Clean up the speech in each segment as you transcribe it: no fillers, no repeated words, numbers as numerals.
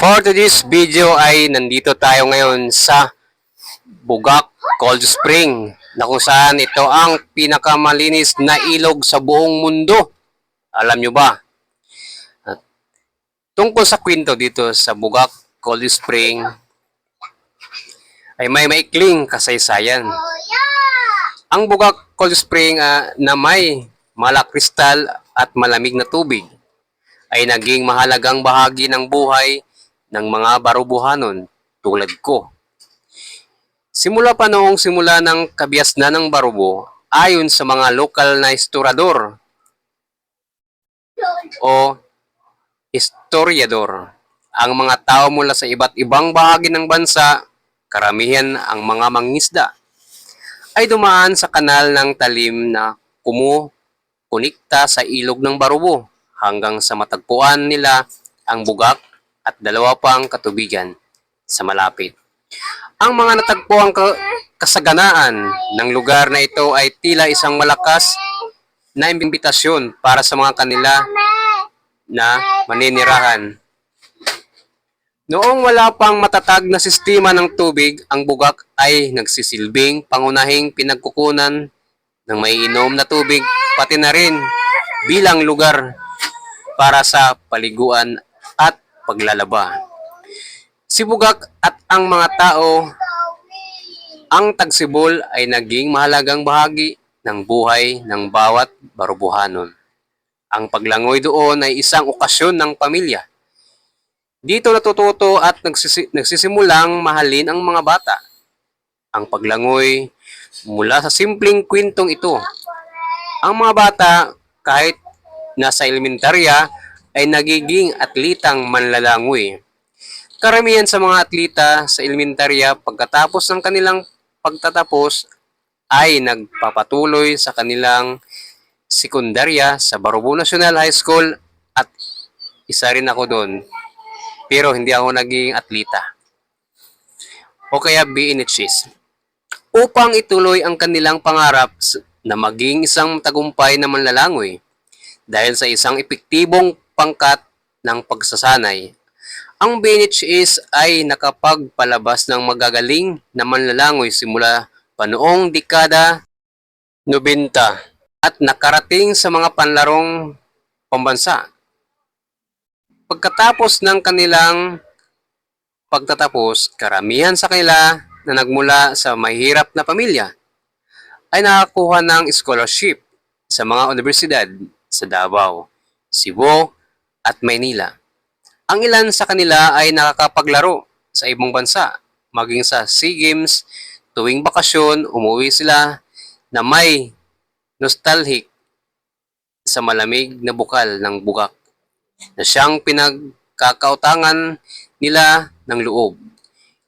For today's video ay nandito tayo ngayon sa Bugak Cold Spring na kung saan ito ang pinakamalinis na ilog sa buong mundo. Alam nyo ba? At tungkol sa kwento dito sa Bugak Cold Spring ay may maikling kasaysayan. Ang Bugak Cold Spring na may malakristal at malamig na tubig ay naging mahalagang bahagi ng buhay ng mga barubuhanon tulad ko. Simula pa noong simula ng kabiasnan ng barubo, ayon sa mga lokal na historiador o historiador, ang mga tao mula sa iba't ibang bahagi ng bansa, karamihan ang mga mangingisda, ay dumaan sa kanal ng talim na kumukunikta sa ilog ng barubo hanggang sa matagpuan nila ang bugak at dalawa pang katubigan sa malapit. Ang mga natagpuang kasaganaan ng lugar na ito ay tila isang malakas na imbitasyon para sa mga kanila na maninirahan. Noong wala pang matatag na sistema ng tubig, ang bugak ay nagsisilbing pangunahing pinagkukunan ng maiinom na tubig, pati na rin bilang lugar para sa paliguan at paglalaba. Si Bugak at ang mga tao, ang tagsibol ay naging mahalagang bahagi ng buhay ng bawat barubuhanon. Ang paglangoy doon ay isang okasyon ng pamilya. Dito natututo at nagsisimulang mahalin ang mga bata. Ang paglangoy mula sa simpleng kwentong ito. Ang mga bata, kahit nasa elementarya, ay nagiging atlitang manlalangoy. Karamihan sa mga atleta sa elementarya pagkatapos ng kanilang pagtatapos ay nagpapatuloy sa kanilang sekundarya sa Barubo National High School at isa rin ako doon. Pero hindi ako naging atleta o kaya BNHS. Upang ituloy ang kanilang pangarap na maging isang tagumpay na manlalangoy dahil sa isang epektibong pangkat ng pagsasanay. Ang BNHS ay nakapagpalabas ng magagaling na manlalangoy simula pa noong dekada 90 at nakarating sa mga panlarong pambansa. Pagkatapos ng kanilang pagtatapos, karamihan sa kanila na nagmula sa mahirap na pamilya ay nakakuha ng scholarship sa mga universidad sa Davao, Cebu at Maynila. Ang ilan sa kanila ay nakakapaglaro sa ibang bansa, maging sa SEA Games. Tuwing bakasyon, umuwi sila na may nostalgic sa malamig na bukal ng bugak na siyang pinagkakautangan nila ng loob.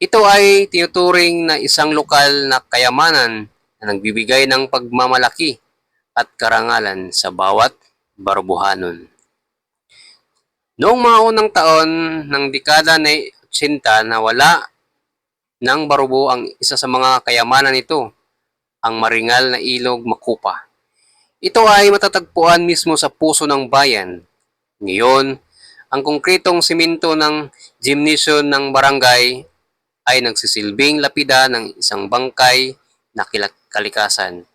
Ito ay tinuturing na isang lokal na kayamanan na nagbibigay ng pagmamalaki at karangalan sa bawat barubuhanon. Noong mga unang taon ng dekada na 80 na wala ng barubo ang isa sa mga kayamanan nito, ang maringal na ilog Makupa. Ito ay matatagpuan mismo sa puso ng bayan. Ngayon, ang konkretong simento ng gymnasium ng barangay ay nagsisilbing lapida ng isang bangkay na kalikasan.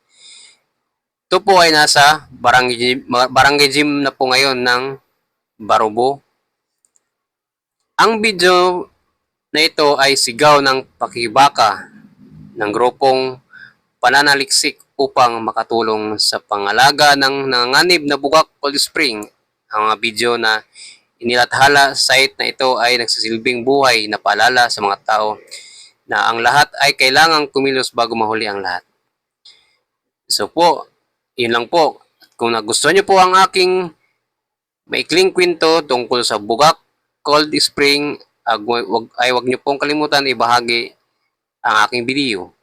Ito po ay nasa barangay gym na po ngayon ng Barubo. Ang video na ito ay sigaw ng pakibaka ng grupong pananaliksik upang makatulong sa pangalaga ng nanganganib na Bugak Cold Spring. Ang mga video na inilathala sa site na ito ay nagsisilbing buhay na paalala sa mga tao na ang lahat ay kailangang kumilos bago mahuli ang lahat. So po, yun lang po. Kung nagustuhan niyo po ang aking maikling kwento tungkol sa Bugak Cold Spring, wag niyo pong kalimutan ibahagi ang aking video.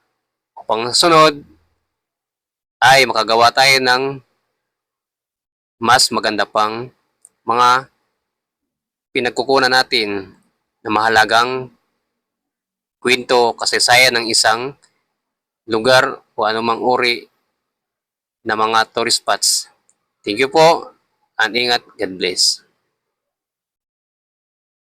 Upang sunod ay makagawa tayo ng mas maganda pang mga pinagkukunan natin na mahalagang kwento kasaysayan ng isang lugar o anumang uri na mga tourist spots. Thank you po and ingat. God bless.